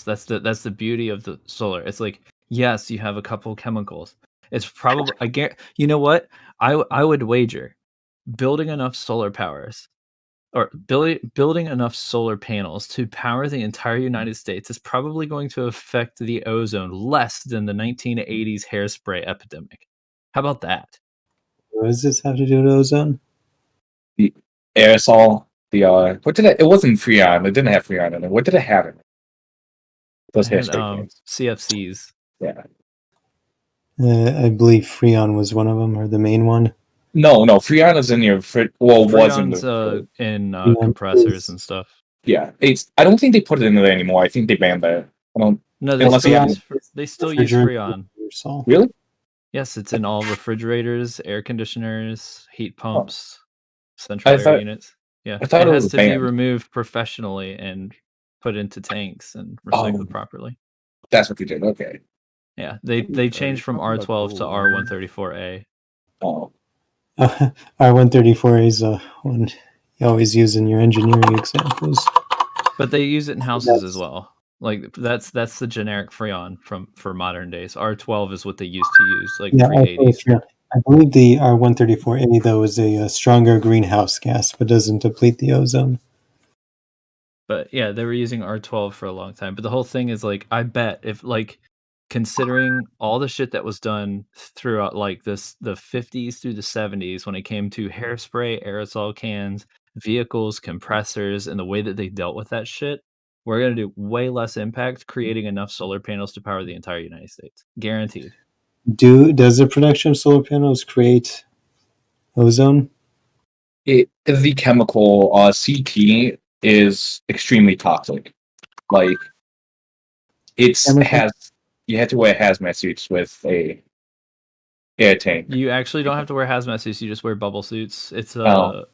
That's the beauty of the solar. It's like, yes, you have a couple chemicals. It's probably you know what? I would wager building enough solar powers or building enough solar panels to power the entire United States is probably going to affect the ozone less than the 1980s hairspray epidemic. How about that? What does this have to do with ozone? The aerosol, what did it wasn't Freon. It didn't have Freon in it. What did it have in it? Those hairspray cans. CFCs. Yeah. I believe Freon was one of them, or the main one. No, Freon is in your Freon's in compressors and stuff. Yeah, I don't think they put it in there anymore. I think they banned that. No, they still use Freon. Really? Yes, it's in all refrigerators, air conditioners, heat pumps, central air units. Yeah, it has to be removed professionally and put into tanks and recycled properly. That's what they did. Okay. Yeah, they changed from R12 to R134A. Oh. R134A is one you always use in your engineering examples. But they use it in houses as well. Like that's the generic Freon for modern days. R12 is what they used to use, like pre-80s. I believe the R134A though is a stronger greenhouse gas, but doesn't deplete the ozone. But yeah, they were using R12 for a long time. But the whole thing is like, I bet if like considering all the shit that was done throughout like the 50s through the 70s when it came to hairspray, aerosol cans, vehicles, compressors, and the way that they dealt with that shit, we're going to do way less impact creating enough solar panels to power the entire United States. Guaranteed. Does the production of solar panels create ozone? The chemical CT is extremely toxic. Like you have to wear hazmat suits with a air tank. You actually don't have to wear hazmat suits. You just wear bubble suits. It's what's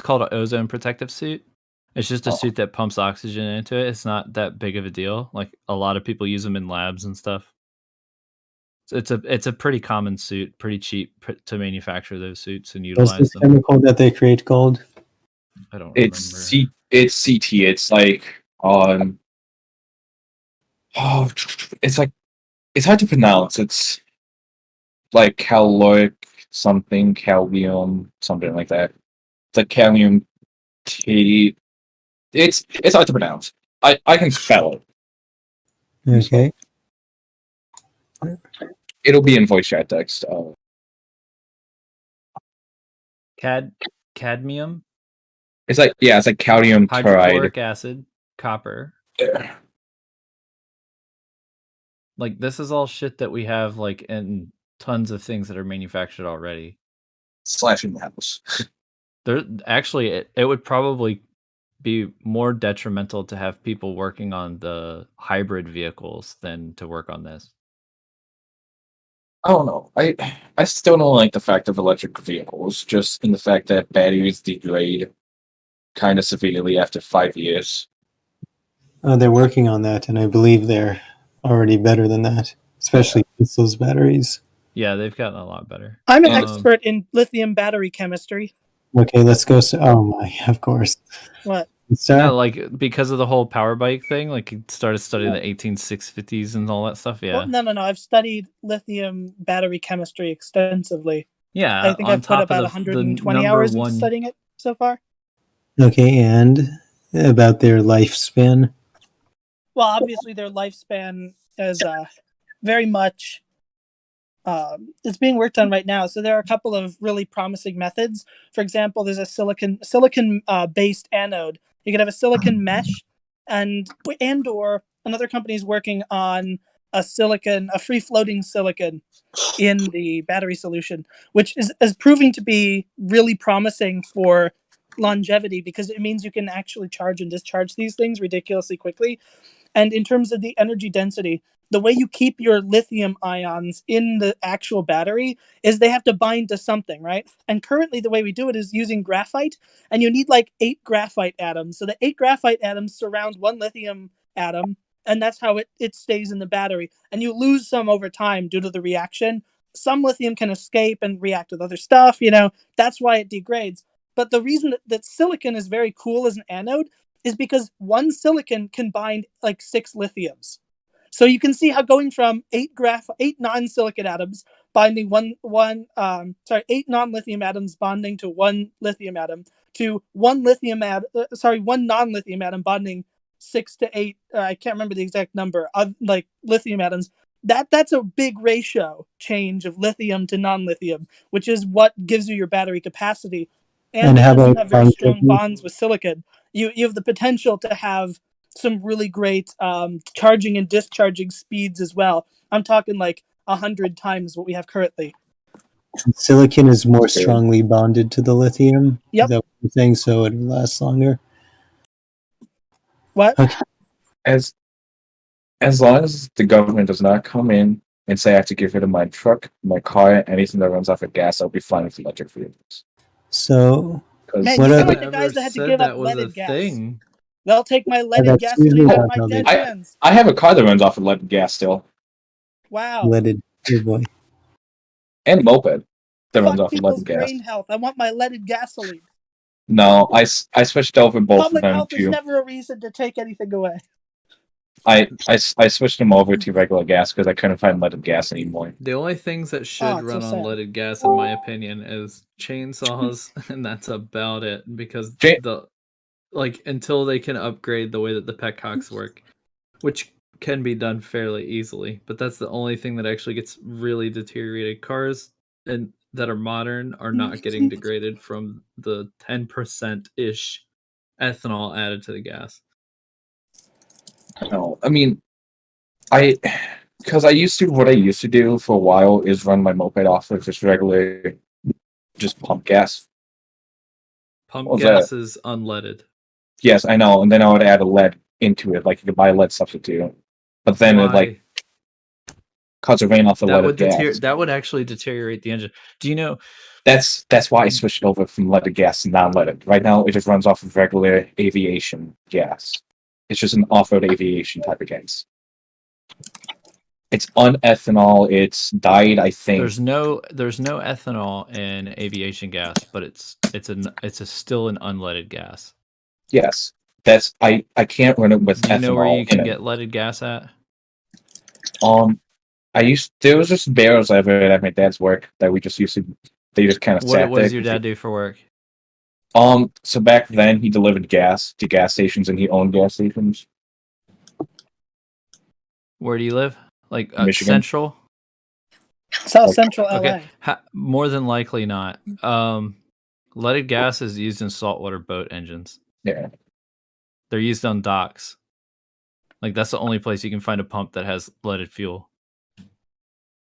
called an ozone protective suit. It's just a suit that pumps oxygen into it. It's not that big of a deal. Like a lot of people use them in labs and stuff. It's a pretty common suit, pretty cheap to manufacture those suits and utilize them. What's the chemical that they create called? I don't remember. It's CT. It's like it's hard to pronounce. It's like caloric something, calcium, something like that. It's like calcium T. It's hard to pronounce. I can spell it. Okay. It'll be in voice chat text. Cadmium? It's like calcium hydrochloric acid, copper. Yeah. Like this is all shit that we have like in tons of things that are manufactured already. Slashing the house. There actually it would probably be more detrimental to have people working on the hybrid vehicles than to work on this. I don't know. I still don't like the fact of electric vehicles, just in the fact that batteries degrade kind of severely after 5 years. They're working on that, and I believe they're already better than that, especially with those batteries. Yeah, they've gotten a lot better. I'm an expert in lithium battery chemistry. Okay, let's go. Oh my, of course. What? No, like because of the whole power bike thing, like you started studying the 18650s and all that stuff. Yeah. Well, no. I've studied lithium battery chemistry extensively. Yeah, I think I've put about 120 hours into studying it so far. Okay, and about their lifespan? Well, obviously their lifespan is very much it's being worked on right now. So there are a couple of really promising methods. For example, there's a silicon based anode. You can have a silicon mesh, or another company is working on a free floating silicon in the battery solution, which is proving to be really promising for longevity because it means you can actually charge and discharge these things ridiculously quickly. And in terms of the energy density, the way you keep your lithium ions in the actual battery is they have to bind to something, right? And currently the way we do it is using graphite, and you need like 8 graphite atoms. So the 8 graphite atoms surround one lithium atom, and that's how it stays in the battery. And you lose some over time due to the reaction. Some lithium can escape and react with other stuff, that's why it degrades. But the reason that silicon is very cool as an anode is because one silicon can bind like 6 lithiums. So you can see how going from 8 non-silicon atoms binding 8 non-lithium atoms bonding to 1 lithium atom to 1 non-lithium atom bonding 6 to 8. I can't remember the exact number of like lithium atoms. That's a big ratio change of lithium to non-lithium, which is what gives you your battery capacity. And how because you about have very strong longevity? bonds with silicon, you have the potential to have some really great charging and discharging speeds as well. I'm talking like 100 times what we have currently. Silicon is more strongly bonded to the lithium. Yep. Is that what you're saying? So it lasts longer. What? Okay. As long as the government does not come in and say I have to get rid of my truck, my car, anything that runs off of gas, I'll be fine with electric vehicles. So Man, what you are sound like the, the guys that had to said give up that was a leaded gas. thing. They'll take my leaded that's usually gasoline out of not my how they dead do it. hands. I have a car that runs off of lead gas still, Wow. leaded? Oh boy. and a moped that runs Fuck off of people's lead gas. brain health. I want my leaded gasoline. No, I switched over both of Public them health is to. never a reason to take anything away. I switched them over to regular gas because I couldn't find leaded gas anymore. The only things that should it's so run on sad. leaded gas, in my opinion, is chainsaws, and that's about it. Because Ja- until they can upgrade the way that the petcocks work, which can be done fairly easily, but that's the only thing that actually gets really deteriorated. Cars and that are modern are not getting degraded from the 10% ish ethanol added to the gas. No, I mean, because I used to what I used to do for a while is run my moped off of just regular, just pump gas. Pump What was gas that? is unleaded. Yes, I know, and then I would add a lead into it, like you could buy a lead substitute. But then it Why? cuts the rain off the That leaded would gas. that would actually deteriorate the engine. Do you know? That's why I switched over from leaded gas to non-leaded. Right now, it just runs off of regular aviation gas. It's just an off-road aviation type of gas. It's unethanol. It's dyed, I think. There's no ethanol in aviation gas, but it's still an unleaded gas. Yes, that's I can't run it with Do you ethanol know where you in can it. get leaded gas at? There was just barrels I ever at my dad's work that we just used to. They just kind of sat What there. does your dad do for work? So back then he delivered gas to gas stations and he owned gas stations. Where do you live? Like Michigan. Central? South Central LA. Okay, more than likely not. Leaded gas is used in saltwater boat engines. Yeah. They're used on docks. Like that's the only place you can find a pump that has leaded fuel.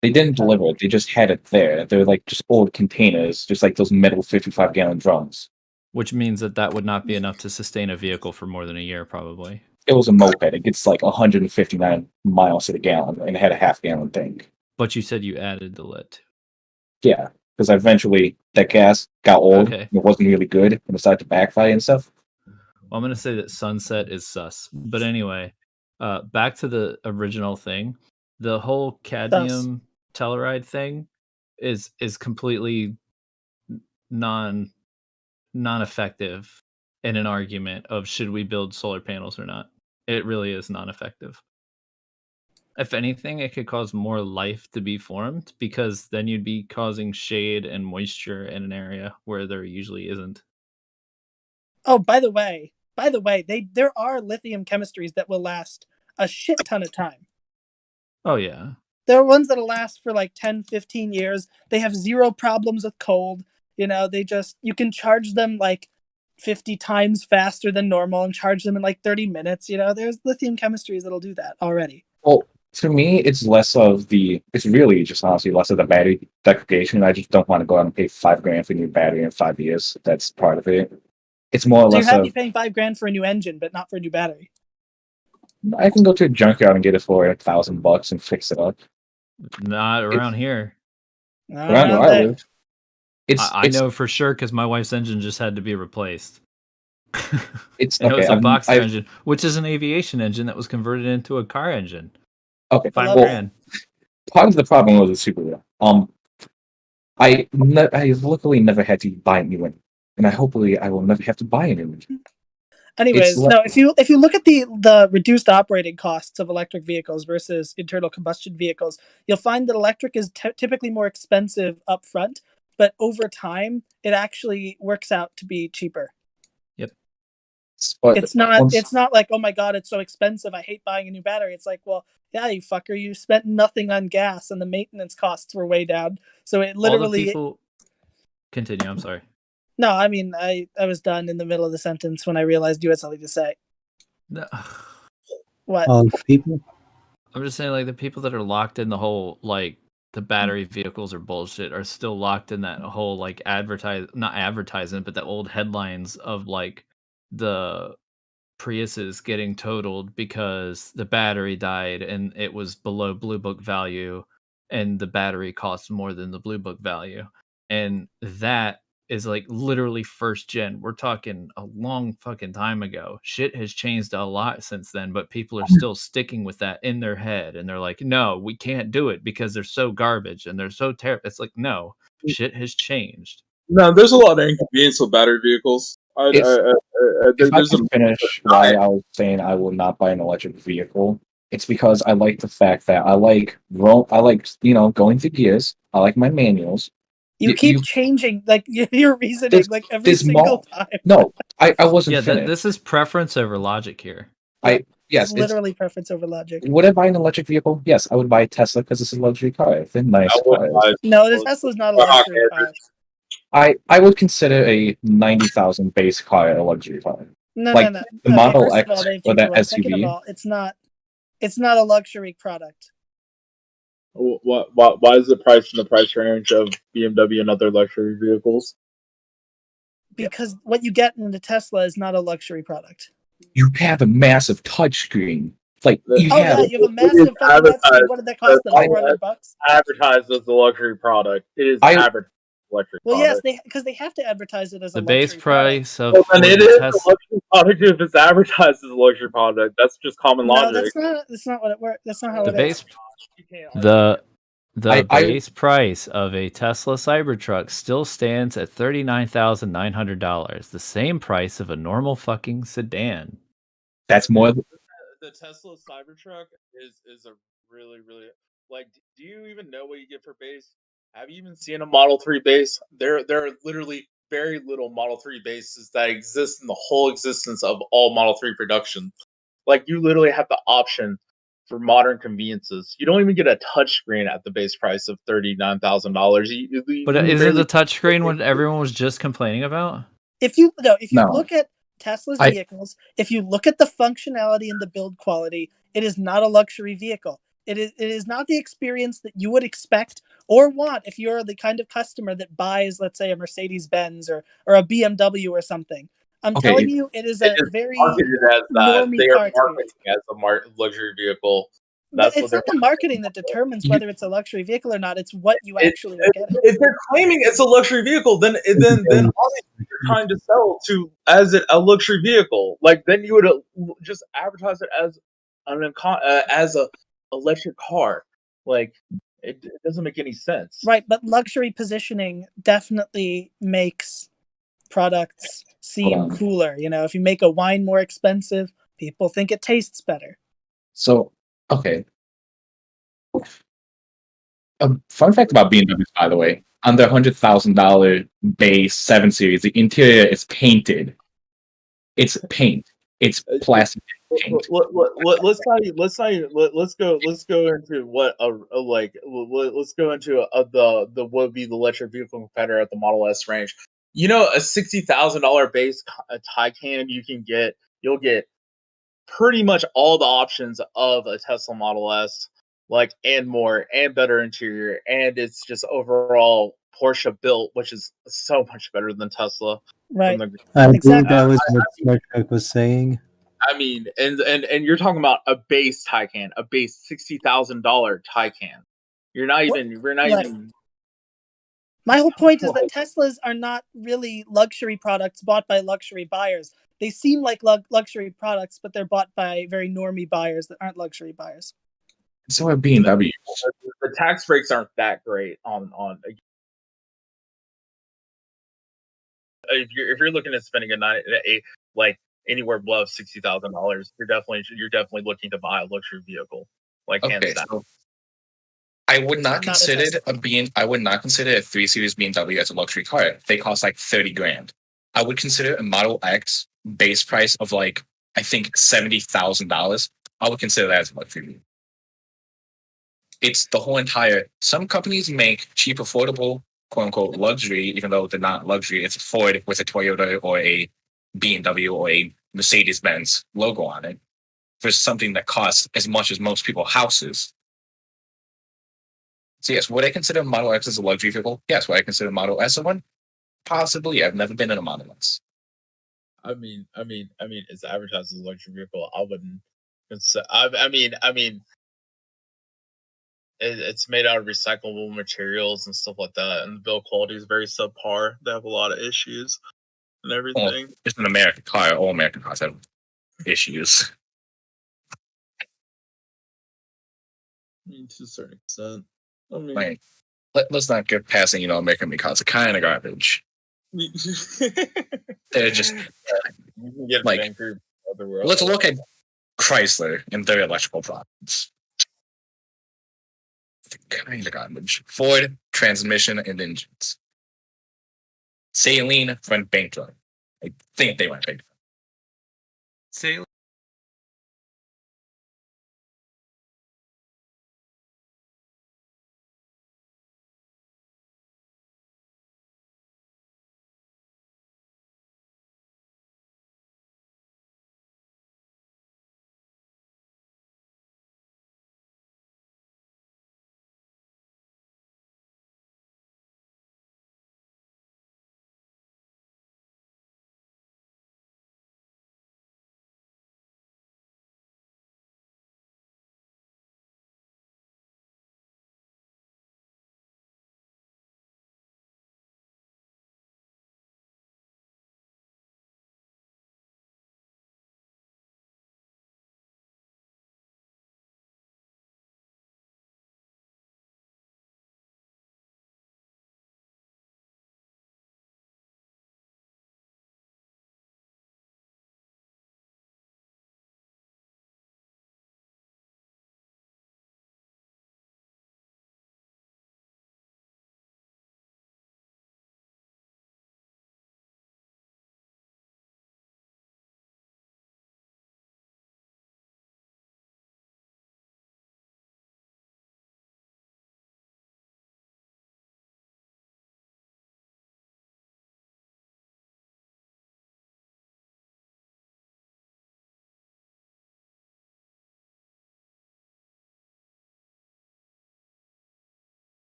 They didn't deliver it. They just had it there. They're like just old containers, just like those metal 55-gallon drums. Which means that would not be enough to sustain a vehicle for more than a year, probably. It was a moped. It gets like 159 miles to the gallon, and it had a half-gallon tank. But you said you added the lead. Yeah, because eventually that gas got old. Okay. And it wasn't really good, and it started to backfire and stuff. Well, I'm going to say that Sunset is sus. But anyway, back to the original thing. The whole cadmium telluride thing is completely non-effective in an argument of should we build solar panels or not. It really is non-effective. If anything, it could cause more life to be formed because then you'd be causing shade and moisture in an area where there usually isn't. Oh, by the way, there are lithium chemistries that will last a shit ton of time. Oh, yeah. There are ones that'll last for like 10, 15 years. They have zero problems with cold. You know, you can charge them like 50 times faster than normal and charge them in like 30 minutes. You know, there's lithium chemistries that'll do that already. Well, for me, it's really just honestly less of the battery degradation. I just don't want to go out and pay $5,000 for a new battery in 5 years. That's part of it. It's more or So less you're happy paying $5,000 for a new engine, but not for a new battery. I can go to a junkyard and get it for $1,000 and fix it up. Not around here. Around where I live. I know for sure because my wife's engine just had to be replaced. It's and okay. it was a boxer engine, which is an aviation engine that was converted into a car engine. Okay, $5,000. Part of the problem was the Subaru. I luckily never had to buy a new one, and I will never have to buy a new one. Anyways, le- no. If you look at the reduced operating costs of electric vehicles versus internal combustion vehicles, you'll find that electric is typically more expensive up front, but over time, it actually works out to be cheaper. Yep. but It's not. once It's not like, oh my god, it's so expensive. I hate buying a new battery. It's like, well, yeah, you fucker, you spent nothing on gas, and the maintenance costs were way down. So it All the literally. people. Continue. I'm sorry. No, I mean, I was done in the middle of the sentence when I realized you had something to say. No. What? All the people. I'm just saying, like, the people that are locked in the whole, like, the battery vehicles are bullshit are still locked in that whole, like, not advertisement, but the old headlines of, like, the Priuses getting totaled because the battery died and it was below Blue Book value, and the battery costs more than the Blue Book value. And that is like literally first gen. We're talking a long fucking time ago. Shit has changed a lot since then, but people are still sticking with that in their head. And they're like, no, we can't do it because they're so garbage and they're so terrible. It's like, no, shit has changed. No, there's a lot of inconvenience with battery vehicles. if I There's a can finish why I was saying I will not buy an electric vehicle, it's because I like the fact that I like going through gears. I like my manuals. You keep changing like your reasoning like every single time. No, I wasn't Yeah, finished. this is preference over logic here. Yes, it's literally preference over logic. Would I buy an electric vehicle? Yes, I would buy a Tesla because it's a luxury car. It's a nice car. No, the Tesla's not a luxury car. I would consider a 90,000 base car a luxury car. No. The Okay, Model first X of all, or the second of SUV. all, it's not a luxury product. Why is the price in the price range of BMW and other luxury vehicles? Because what you get in the Tesla is not a luxury product. You have a massive touchscreen. Like you yeah, you have a massive fucking touchscreen. What did that cost them? $400? Advertised as a luxury product. It is advertised electric well, product. yes, because they have to advertise it as a the luxury base price product. of and it is a luxury product if it's advertised as a luxury product. That's just common logic. That's not what it works. That's not how the it base is. the base price of a Tesla Cybertruck still stands at $39,900, the same price of a normal fucking sedan. That's more. The Tesla Cybertruck is a really like. Do you even know what you get for base? Have you even seen a Model 3 base? There are literally very little Model 3 bases that exist in the whole existence of all Model 3 production. Like you literally have the option for modern conveniences. You don't even get a touchscreen at the base price of $39,000. But isn't the touchscreen what everyone was just complaining about? If you look at Tesla's vehicles, if you look at the functionality and the build quality, it is not a luxury vehicle. It is not the experience that you would expect or want if you're the kind of customer that buys, let's say, a Mercedes-Benz or a BMW or something. I'm telling you, it is a very normie car experience. As a luxury vehicle. But it's not the marketing that determines whether it's a luxury vehicle or not. It's what you actually are getting. If they're claiming it's a luxury vehicle, then obviously you're trying to sell to as a luxury vehicle. Like then you would just advertise it as as a electric car. Like it doesn't make any sense. Right, but luxury positioning definitely makes products seem cooler. You know, if you make a wine more expensive, people think it tastes better. So, okay. A fun fact about BMWs, by the way, on their $100,000 base 7 Series, the interior is painted. It's paint. It's plastic paint. Let's go into what let's go into the would be the electric vehicle competitor at the Model S range. You know, a $60,000 base Taycan you'll get pretty much all the options of a Tesla Model S, like and more and better interior, and it's just overall Porsche built, which is so much better than Tesla. Right. I believe that was what SmartTruck was saying. I mean, and you're talking about a base Taycan, a base $60,000 Taycan. We're not even. My whole point is that Teslas are not really luxury products bought by luxury buyers. They seem like luxury products, but they're bought by very normie buyers that aren't luxury buyers. So are BMW. The tax breaks aren't that great on. If you're looking at spending like anywhere below $60,000, you're definitely looking to buy a luxury vehicle, like hands Okay, down. so I would not Not a consider Tesla. I would not consider a 3 Series BMW as a luxury car. They cost like 30 grand. I would consider a Model X base price of like I think $70,000. I would consider that as a luxury vehicle. It's the whole entire. Some companies make cheap, affordable, quote unquote luxury, even though they're not luxury. It's a Ford with a Toyota or a BMW or a Mercedes Benz logo on it for something that costs as much as most people's houses. So yes, would I consider Model X as a luxury vehicle? Yes. Would I consider Model S one? Possibly. I've never been in a Model S. It's advertised as a luxury vehicle. I wouldn't. It's made out of recyclable materials and stuff like that, and the build quality is very subpar. They have a lot of issues and Well, everything. it's an American car. All American cars have issues. To a certain extent. I mean, Like, let's not get past it. American cars are kind of garbage. you They're just can get like. Vancouver everywhere. Let's look at Chrysler and their electrical products. Kind of garbage. Ford transmission and engines. Saline went bankrupt. I think they went bankrupt. Say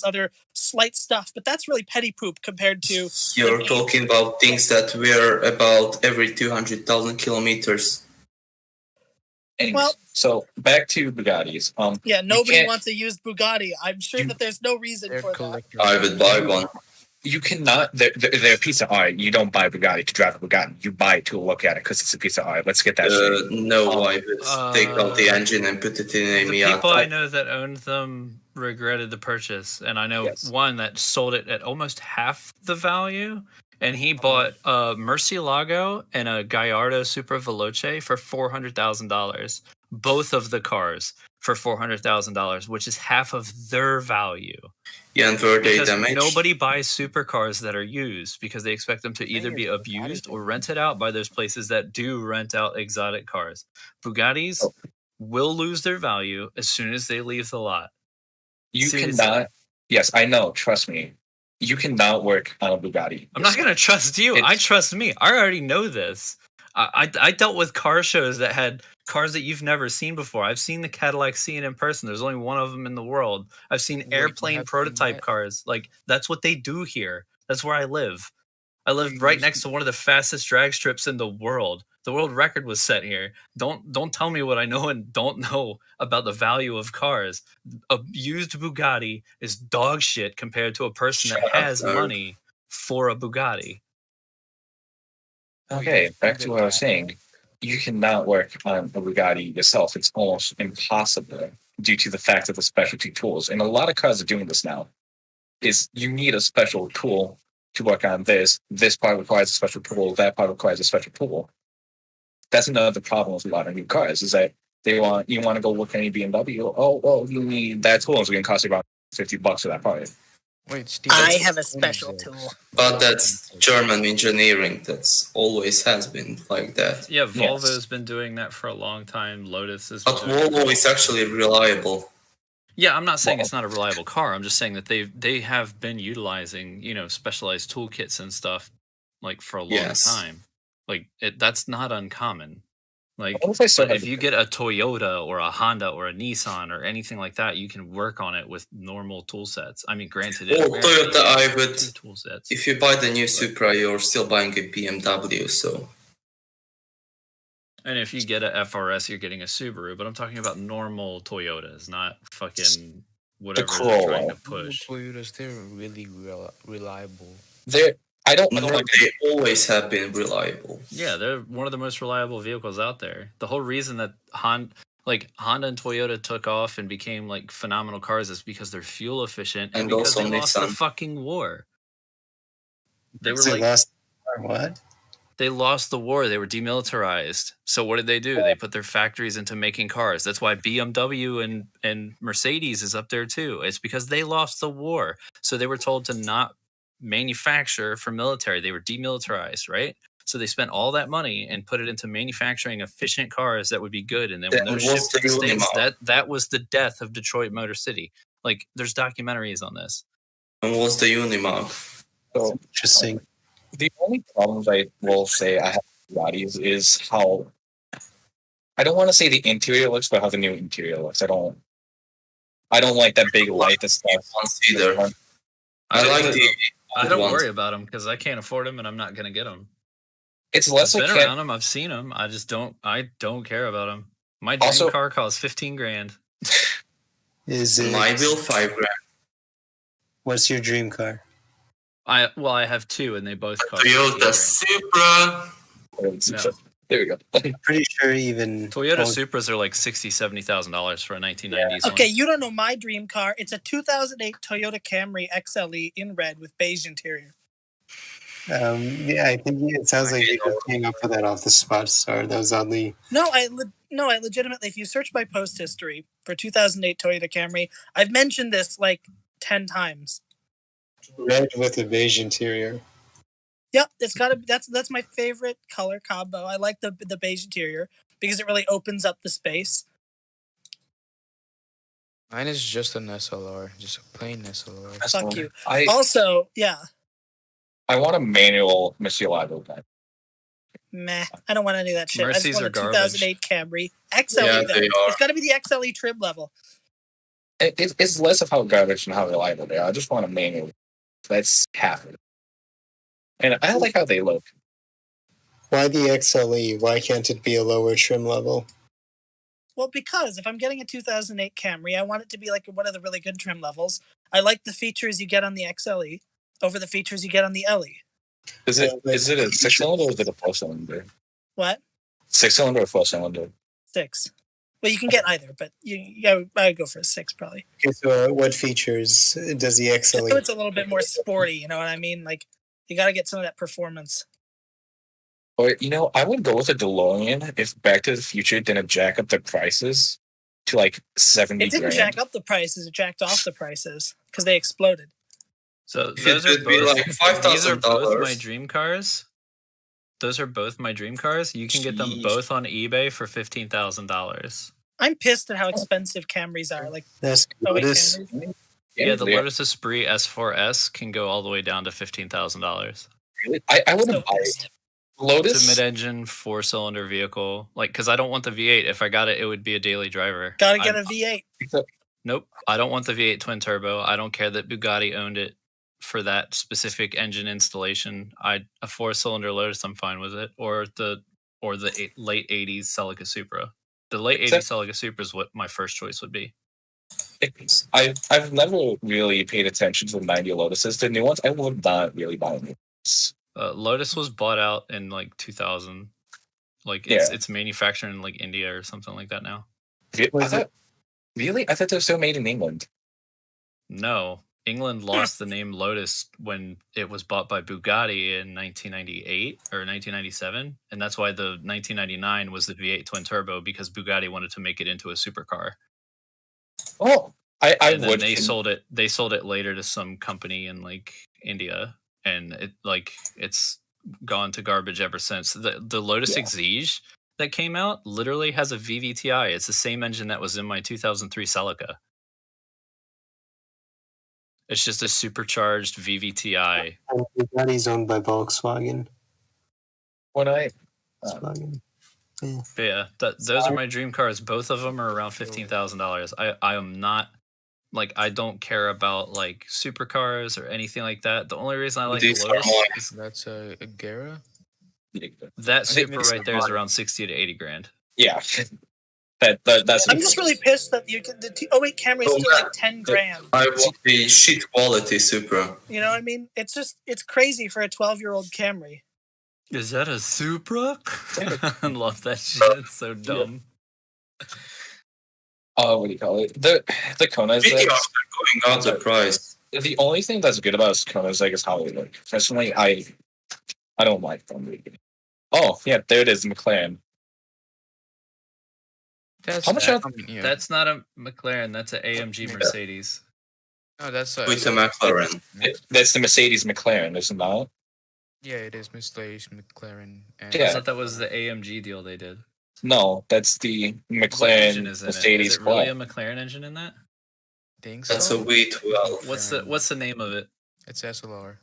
this other slight stuff, but that's really petty poop compared to. You're talking about things that were about every 200,000 kilometers. Anyways, Well- so back to Bugattis. Yeah, you nobody can't- wants a used Bugatti. I'm sure that there's no reason They're for that. collectors. I would buy one. You cannot. They're a piece of art. You don't buy a Bugatti to drive a Bugatti. You buy it to look at it because it's a piece of art. Let's get that straight. No, I would take out the engine and put it in a The Miata. people I know that owned them regretted the purchase, and I know Yes. one that sold it at almost half the value, and he bought a Murcielago and a Gallardo Super Veloce for $400,000. Both of the cars for $400,000, which is half of their value. Yeah, and were they Because damaged? nobody buys supercars that are used because they expect them to either Thing be is, abused Bugattis or are- rented out by those places that do rent out exotic cars. Bugattis Oh. will lose their value as soon as they leave the lot. You Seriously. cannot. Yes, I know. Trust me. You cannot work on a Bugatti. I'm not going to trust you. I It's- trust me. I already know this. I dealt with car shows that had cars that you've never seen before. I've seen the Cadillac Cian in person. There's only one of them in the world. I've seen Wait, you airplane have seen prototype that? cars. Like, that's what they do here. That's where I live. I live you right used next to one of the fastest drag strips in the world. The world record was set here. Don't tell me what I know and don't know about the value of cars. A used Bugatti is dog shit compared to a person that Shut up, has nerd. money for a Bugatti. Okay, back to what I was saying. You cannot work on a Bugatti yourself. It's almost impossible due to the fact of the specialty tools. And a lot of cars are doing this now. Is you need a special tool to work on this. This part requires a special tool. That part requires a special tool. That's another problem with a lot of new cars is that you want to go look at any BMW. Oh, well, you need that tool. It's going to cost you about $50 for that part. Wait, Steve, I that's have a what special is it? tool. But that's German engineering. That's always has been like that. Yeah, Yes. Volvo's been doing that for a long time. Lotus has been But doing it for a Volvo long is time. actually reliable. Yeah, I'm not saying Well- it's not a reliable car. I'm just saying that they have been utilizing, specialized toolkits and stuff like for a long Yes. time. Like that's not uncommon. Like What if I still but have if you get a Toyota or a Honda or a Nissan or anything like that, you can work on it with normal tool sets. I mean, granted, in Well, America, Toyota, you I have would- two tool sets. If you buy the new Supra, you're still buying a BMW. So And if you get a FRS, you're getting a Subaru. But I'm talking about normal Toyotas, not fucking whatever they're trying to Corolla. push. Toyotas, they're really reliable. I don't no, like they always have been reliable. Yeah, they're one of the most reliable vehicles out there. The whole reason that Honda and Toyota took off and became like phenomenal cars is because they're fuel efficient and And because also they lost the Nissan. fucking war. They were So like last what? they lost the war. They were demilitarized. So what did they do? They put their factories into making cars. That's why BMW and Mercedes is up there too. It's because they lost the war. So they were told to not manufacture for military. They were demilitarized, right? So they spent all that money and put it into manufacturing efficient cars that would be good. And then when Then those what's shipped to the the States, Unimog? that was the death of Detroit Motor City. Like there's documentaries on this. And what's the Unimog? so. Interesting. The only problems I will say I have with Bugattis is how I don't want to say the interior looks, but how the new interior looks. I don't like that big light that's Once either. I don't like know. the I old don't ones. worry about them because I can't afford them and I'm not going to get them. It's less I've a been cat. around them. I've seen them. I just don't. I don't care about them. My dream Also- car costs 15 grand. Is it My will $5,000. What's your dream car? I have two, and they both cost. 15 Toyota grand. Supra. No. There we go. I'm pretty sure even Toyota old- Supras are like $60,000-$70,000 for a 1990s one. Okay, you don't know my dream car. It's a 2008 Toyota Camry XLE in red with beige interior. Yeah, I think it sounds like you just came up with that off the spot. Sorry, that was oddly. No, I legitimately, if you search my post history for 2008 Toyota Camry, I've mentioned this like 10 times. Red with a beige interior. Yep, it's got to. That's my favorite color combo. I like the beige interior because it really opens up the space. Mine is just an SLR, just a plain SLR. Fuck you. I Also, yeah, want a manual Murcielago gun. meh. I don't want any of that shit. I Mercies just want are a garbage. 2008 Camry XLE. Yeah, though. they are. It's got to be the XLE trim level. it's less of how garbage and how reliable they are. I just want a manual that's half it. And I like how they look. Why the XLE? Why can't it be a lower trim level? Well, because if I'm getting a 2008 Camry, I want it to be like one of the really good trim levels. I like the features you get on the XLE over the features you get on the LE. Is it a 6-cylinder or is it a 4-cylinder? What? 6-cylinder or 4-cylinder? 6. Well, you can get either, but I would go for a 6 probably. Okay, so what features does the XLE? So it's a little bit more sporty, you know what I mean? Like, you got to get some of that performance. Or, I would go with a DeLorean if Back to the Future didn't jack up the prices to like 70 It didn't grand. jack up the prices; it jacked off the prices because they exploded. So It those are would be both. like These are both my $5,000. dream cars. Those are both my dream cars. You can get them Jeez. both on eBay for $15,000. I'm pissed at how expensive Camrys are. Like, That's oh wait, Lotus. Camrys? Yeah, the Lotus Esprit S4S can go all the way down to $15,000. Really? I wouldn't So buy it. pissed. It's a Lotus. mid-engine 4-cylinder vehicle. Like, because I don't want the V8. If I got it, it would be a daily driver. Gotta get a V8. Nope, I don't want the V8 twin turbo. I don't care that Bugatti owned it for that specific engine installation. A 4-cylinder Lotus, I'm fine with it, or the late '80s Celica Supra. The late '80s Celica Supra is what my first choice would be. I've never really paid attention to the 90 Lotuses. The new ones, I would not really buy them. Lotus was bought out in like 2000. Like it's manufactured in like India or something like that now. Really? I thought they were still made in England. No, England lost the name Lotus when it was bought by Bugatti in 1998 or 1997, and that's why the 1999 was the V8 twin turbo, because Bugatti wanted to make it into a supercar. Oh, and then they sold it. They sold it later to some company in like India, and it's gone to garbage ever since. The Lotus Exige that came out literally has a VVTi. It's the same engine that was in my 2003 Celica. It's just a supercharged VVTi. And Bugatti's owned by Volkswagen. Volkswagen. Yeah, those are my dream cars. Both of them are around $15,000. I am not like, I don't care about like supercars or anything like that. The only reason I like the Lotus is that's a Gara. That Supra right there is around 60 to 80 grand. Yeah. That's. I'm just really pissed that the 08 Camry is still like 10 grand. I want a shit quality Supra. You know what I mean? It's crazy for a 12-year-old Camry. Is that a Supra? I love that shit. It's so dumb. What do you call it? The Konas. They are going out the price. The only thing that's good about Konas is how they look. Personally, I don't like them. Oh yeah, there it is, McLaren. How much? That's not a McLaren. That's an AMG Mercedes. No, that's with a McLaren. That's the Mercedes McLaren, isn't that? Yeah, it is Mercedes McLaren. And I thought that was the AMG deal they did. No, that's the McLaren Mercedes. Is it really a McLaren engine in that? Think so? That's a V12. What's the name of it? It's SLR.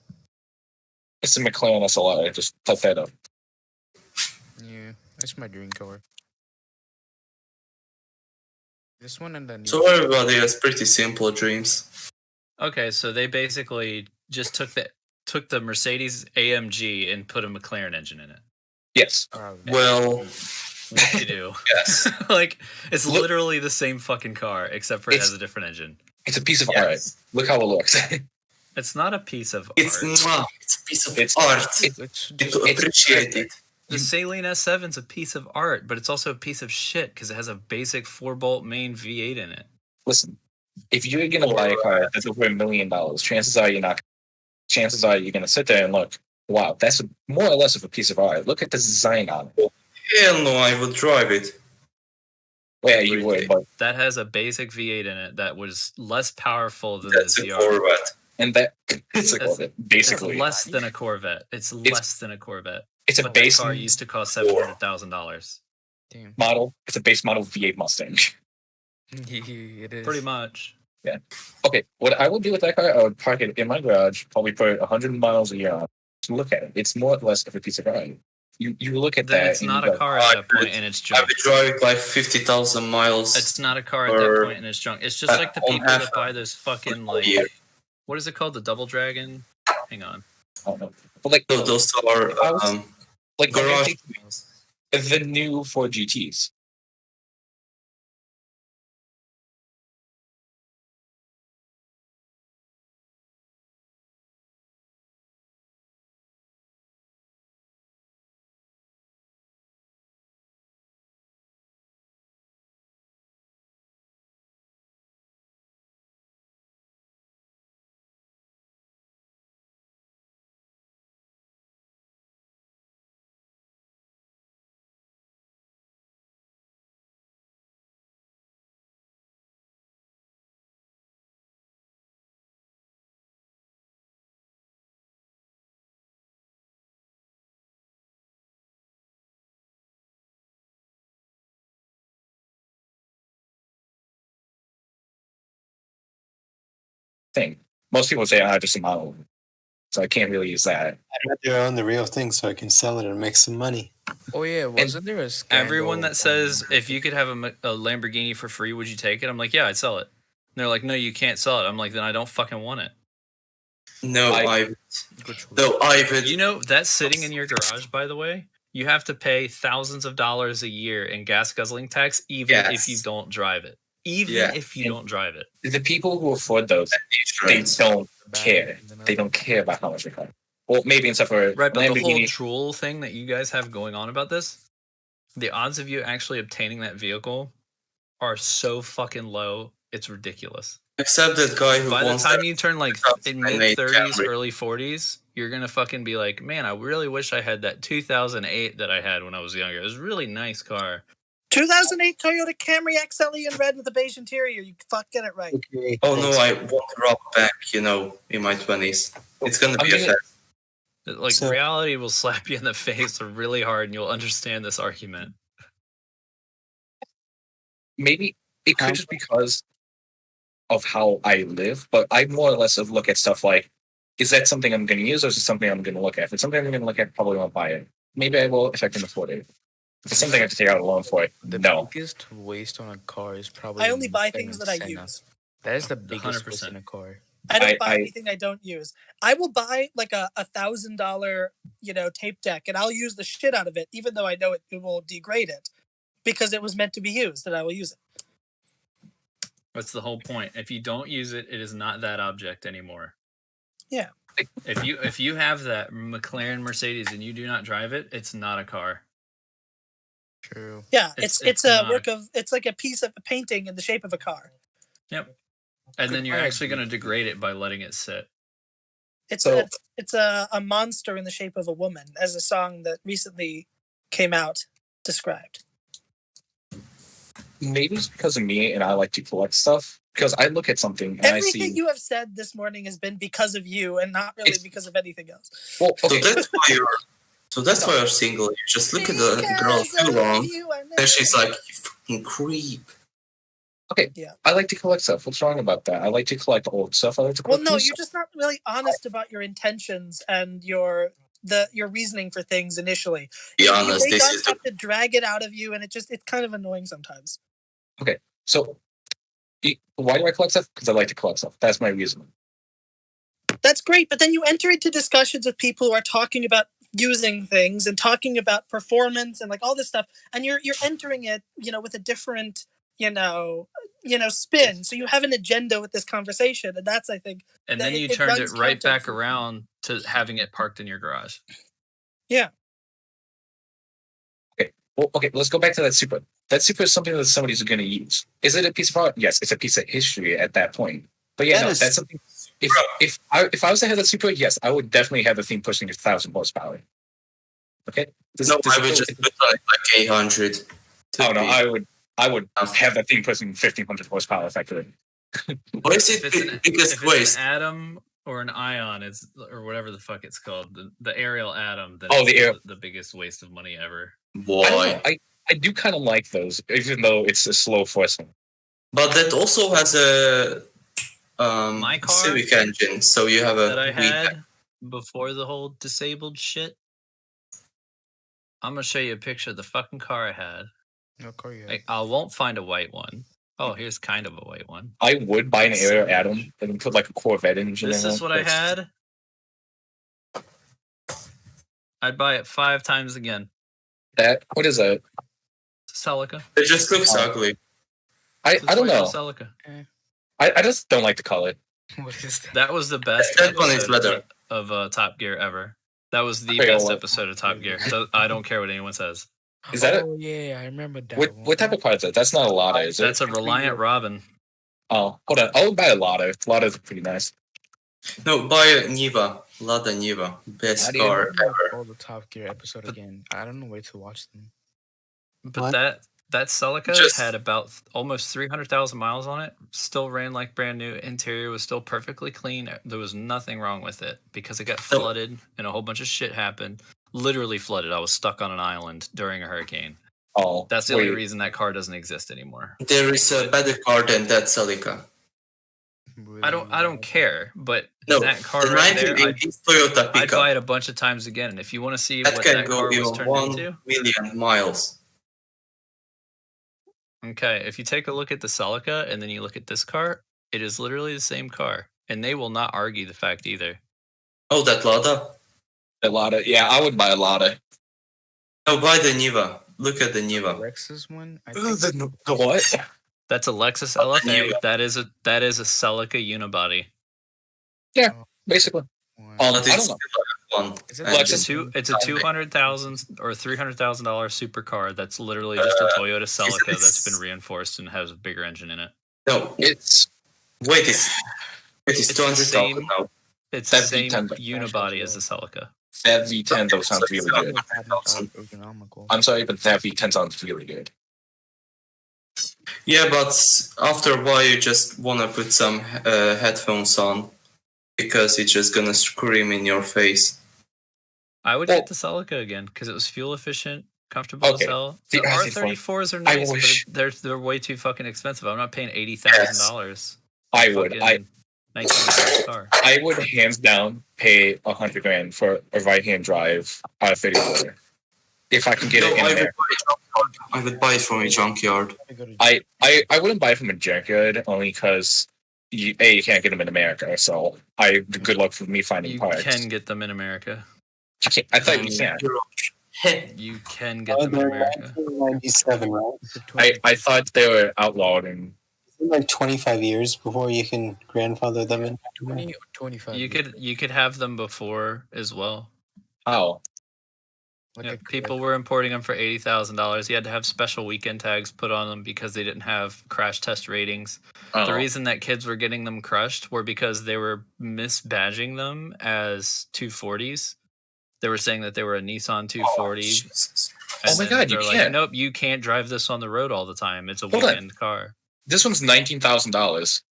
It's a McLaren SLR. Just type that up. Yeah, that's my dream car. This one and then. So everybody has pretty simple dreams. Okay, so they basically just took the Mercedes AMG and put a McLaren engine in it. Yes. Well, what you do? Yes. Like, it's literally the same fucking car, except for it has a different engine. It's a piece of art. Look how it looks. It's not a piece of art. It's not. It's a piece of art. To appreciate it. The Saline S7's a piece of art, but it's also a piece of shit because it has a basic 4-bolt main V8 in it. Listen, if you're gonna buy a car that's over $1 million, chances are you're gonna sit there and look. Wow, that's more or less of a piece of art. Look at the design on it. Hell no, I would drive it. Yeah, you would, but that has a basic V8 in it that was less powerful than that's the a ZR. Corvette. And it's a Corvette, basically. It's less than a Corvette. It's less than a Corvette. It's a base car used to cost $700,000. Model. It's a base model V8 Mustang. It is. Pretty much. Yeah. Okay. What I would do with that car, I would park it in my garage, probably put 100 miles a year on. Look at it. It's more or less of a piece of art. you look at Then that. it's and not you a go, car at that point, and it's I've junk. been driving like 50,000 miles. It's not a car at that or point, and it's junk. It's just like the on people half that buy those fucking a like, year. what is it called? The Double Dragon? Hang on. I don't know. But like So those are like garage. the new Ford GTs. Thing. Most people say I just a model, so I can't really use that. I'd rather own the real thing so I can sell it and make some money. Oh yeah, wasn't there a scandal? Everyone that says if you could have a Lamborghini for free, would you take it? I'm like, yeah, I'd sell it. And they're like, no, you can't sell it. I'm like, then I don't fucking want it. No, I would. You know, that's sitting in your garage, by the way. You have to pay thousands of dollars a year in gas guzzling tax, even if you don't drive it. Even if you don't drive it. The people who afford those, they don't care. They don't care about how much they cost. Well, maybe except for Right, but the whole Lamborghini. troll thing that you guys have going on about this, the odds of you actually obtaining that vehicle are so fucking low, it's ridiculous. Except that guy who By the wants time that you turn like in mid 30s, early 40s, you're gonna fucking be like, man, I really wish I had that 2008 that I had when I was younger. It was a really nice car. 2008 Toyota Camry XLE in red with a beige interior. You fuck get it right. Okay, Oh no, I want to rob back, in my 20s. It's gonna be a fest. Like, So- reality will slap you in the face really hard, and you'll understand this argument. Maybe it could just because of how I live, but I more or less look at stuff like, is that something I'm going to use, or is it something I'm going to look at? If it's something I'm going to look at, probably won't buy it. Maybe I will if I can afford it. If it's something I have to take out a loan for it, The no. biggest waste on a car is probably. I only buy nothing things that I Senna. use. That is the biggest waste 100%. in a car. I don't buy I- anything I don't use. I will buy like a $1,000, tape deck, and I'll use the shit out of it, even though I know it will degrade it, because it was meant to be used, and I will use it. That's the whole point. If you don't use it, it is not that object anymore. Yeah. If you have that McLaren Mercedes and you do not drive it, it's not a car. True. Yeah, It's it's a not a- work of. It's like a piece of a painting in the shape of a car. Yep. And then you're I actually going to agree. degrade it by letting it sit. It's So- it's a monster in the shape of a woman, as a song that recently came out described. Maybe it's because of me and I like to collect stuff. Because I look at something and Everything I see. you have said this morning has been because of you, and not really It's- because of anything else. Well, okay. So that's why you're single. You just look at the girl Because too of long, you, I and she's never- like, "You fucking creep." I like to collect stuff. What's wrong about that? I like to collect old stuff. I like to Well, collect no, new you're stuff. just not really honest about your intentions and your reasoning for things initially. Be honest, They this just is the have to drag it out of you, and it's kind of annoying sometimes. So, why do I collect stuff? Because I like to collect stuff. That's my reason. That's great, but then you enter into discussions with people who are talking about using things and talking about performance and like all this stuff, and you're entering it, with a different, spin. So you have an agenda with this conversation, and that's, I think, And then you it turned it runs right counter back to- around to having it parked in your garage. Well, okay, let's go back to that Supra. That Supra is something that somebody's going to use. Is it a piece of art? Yes, it's a piece of history at that point. But yeah, That is- that's something. If I was to have that Supra, yes, I would definitely have the thing pushing 1,000 horsepower. Okay. no. I would just put like 800. Oh no, I would have that thing pushing 1,500 horsepower effectively. What is If it? it's an, Biggest if it's waste. an atom or an ion, or whatever the fuck it's called, the aerial atom. Then Oh, it's the air- the biggest waste of money ever. I don't know. Why? I do kind of like those, even though it's a slow forcing. But that also has a My car Civic engine, so you have a That I weak- had before the whole disabled shit. I'm gonna show you a picture of the fucking car I had. No car you have. Like, I won't find a white one. Oh, here's kind of a white one. I would buy an That's Aero savage. Atom and put like a Corvette engine This in is it. what I had. I'd buy it 5 times again. What is that? It's a Celica. It just looks Oh. ugly. I It's a don't know. Toyota Celica. I just don't like the color. What is that? That was the best That one is episode leather. of Top Gear ever. That was the Wait, best what? episode of Top Gear. So I don't care what anyone says. Is that Oh yeah, I remember that What one. type of car is that? That's not a Lada, is it? That's a Reliant Robin. Oh, hold on. I'll buy a Lada. Lada's pretty nice. No, buy a Niva. Lada Niva. Best How do you car I remember ever. all the Top Gear episode again. I don't know where to watch them. But What? that Celica Just- had about almost 300,000 miles on it. Still ran like brand new. Interior was still perfectly clean. There was nothing wrong with it because it got No. flooded and a whole bunch of shit happened. Literally flooded. I was stuck on an island during a hurricane. Oh, That's the only wait. reason that car doesn't exist anymore. There is a better car than that Celica. I don't care, but No, that car the right there, 1980s Toyota I'd buy pickup. it a bunch of times again. And if you want to see That what can that go car was even turned 1 into, million miles. okay, if you take a look at the Celica and then you look at this car, it is literally the same car, and they will not argue the fact either. Oh, that Lada? A Lada. Yeah, I would buy a Lada. No, buy the Niva. Look at the Niva. Lexus one. I The, think the what? That's a Lexus Oh, the LFA. Niva. That is a Celica unibody. Basically. one. I But don't it's know. still one. Is it And Lexus? It's a $200,000 or $300,000 supercar that's literally just a Toyota Celica this- that's been reinforced and has a bigger engine in it. No, It's wait, it's It's the 200,000 same- now. It's the That same V10 unibody as the Celica. that V10 though sounds really good. Ergonomical. I'm sorry, but that V10 sounds really good. Yeah, but after a while you just wanna put some headphones on because it's just gonna scream in your face. I would Well- get the Celica again because it was fuel efficient, comfortable Okay. as hell. The The R34 R34s are I nice, wish- but they're way too fucking expensive. I'm not paying $80,000. I would. 1980s car. I would hands down pay $100,000 for a right hand drive R34 if I can get No, it in I there. would buy a junkyard. I would buy it from a junkyard. I wouldn't buy it from a junkyard only because you can't get them in America. So good luck for me finding You parts. can get them in America. I thought you can. You can get Oh, them in they're America. 1997, right? I thought they were outlawed and Isn't it like 25 years before you can grandfather them in? 20 or 25. You could have them before as well. oh Like Yeah, a- people were importing them for $80,000. You had to have special weekend tags put on them because they didn't have crash test ratings. The oh. reason that kids were getting them crushed were because they were misbadging them as 240s. They were saying that they were a Nissan 240. Jesus. and Oh my then God, you they're like, can't. nope, you can't drive this on the road all the time. It's a Hold on. weekend car. This one's $19,000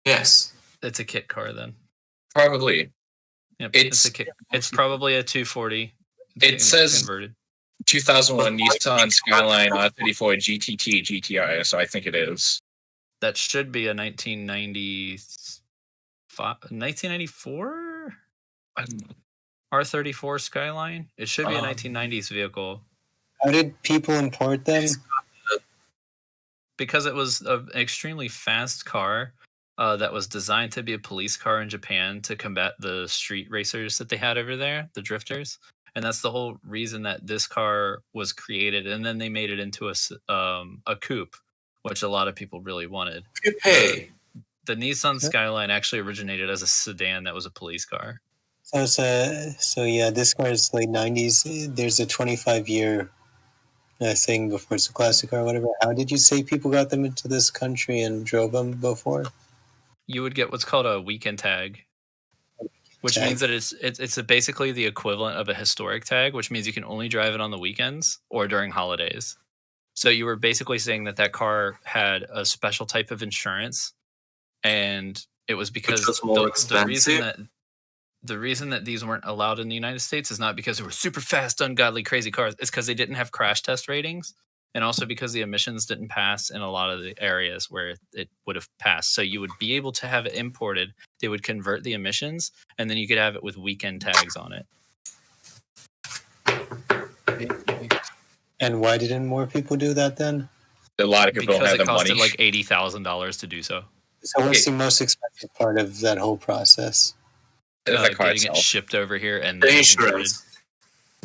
Yes. It's a kit car then. probably. Yep, it's a It's- kit. It's probably a 240. It says- converted. 2001 Nissan Skyline R34 GTT GTI. So I think it is. That should be a 1994 R34 Skyline. It should be a 1990s vehicle How did people import them? because it was an extremely fast car that was designed to be a police car in Japan to combat the street racers that they had over there, the drifters. And that's the whole reason that this car was created. And then they made it into a coupe, which a lot of people really wanted. You pay. The Nissan Skyline actually originated as a sedan that was a police car. So yeah, this car is late 90s. There's a 25-year thing before it's a classic car or whatever. How did you say people got them into this country and drove them before? You would get what's called a weekend tag, which Tag. means that it's basically the equivalent of a historic tag, which means you can only drive it on the weekends or during holidays. So you were basically saying that that car had a special type of insurance, and it was because was more expensive? the reason that these weren't allowed in the United States is not because they were super fast, ungodly, crazy cars. It's because they didn't have crash test ratings, and also because the emissions didn't pass in a lot of the areas where it would have passed. So you would be able to have it imported. They would convert the emissions, and then you could have it with weekend tags on it. And why didn't more people do that then? A lot of people don't Because have it the money. costed like $80,000 to do so. So what's the most expensive part of that whole process? The car Getting itself. it shipped over here and The then imported. insurance.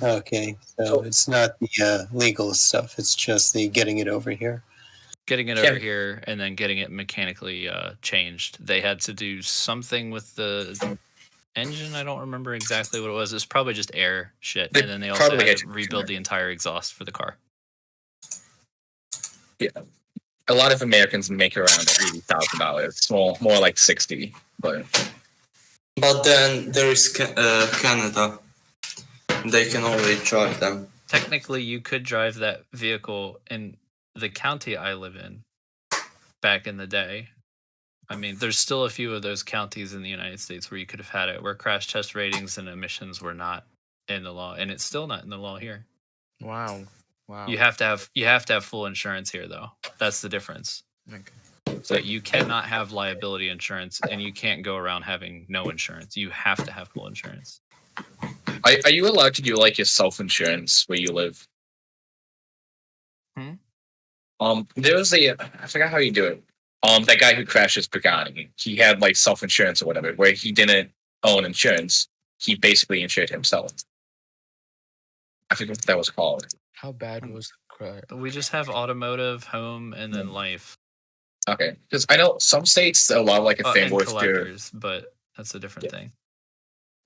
Okay, so it's not the legal stuff; it's just the getting it over here. Getting it Yeah. over here and then getting it mechanically changed. They had to do something with the engine. I don't remember exactly what it was. It's probably just air shit. They And then they also probably had had to to rebuild tune the entire exhaust for the car. Yeah. A lot of Americans make around $80,000. Well, more like 60, but But then there is Canada. They can always drive them. Technically, you could drive that vehicle in the county I live in back in the day. I mean, there's still a few of those counties in the United States where you could have had it, where crash test ratings and emissions were not in the law, and it's still not in the law here. Wow. Wow. You have to have full insurance here, though. That's the difference. Okay. So you cannot have liability insurance, and you can't go around having no insurance. You have to have full insurance. are you allowed to do like your self-insurance where you live? There was I forgot how you do it. That guy who crashed his Pagani, he had like self-insurance or whatever, where he didn't own insurance. He basically insured himself. I forget what that was called. How bad was the crash? We just have automotive, home, and then life. Okay, because I know some states allow like a thing And where if you're collectors, but that's a different thing.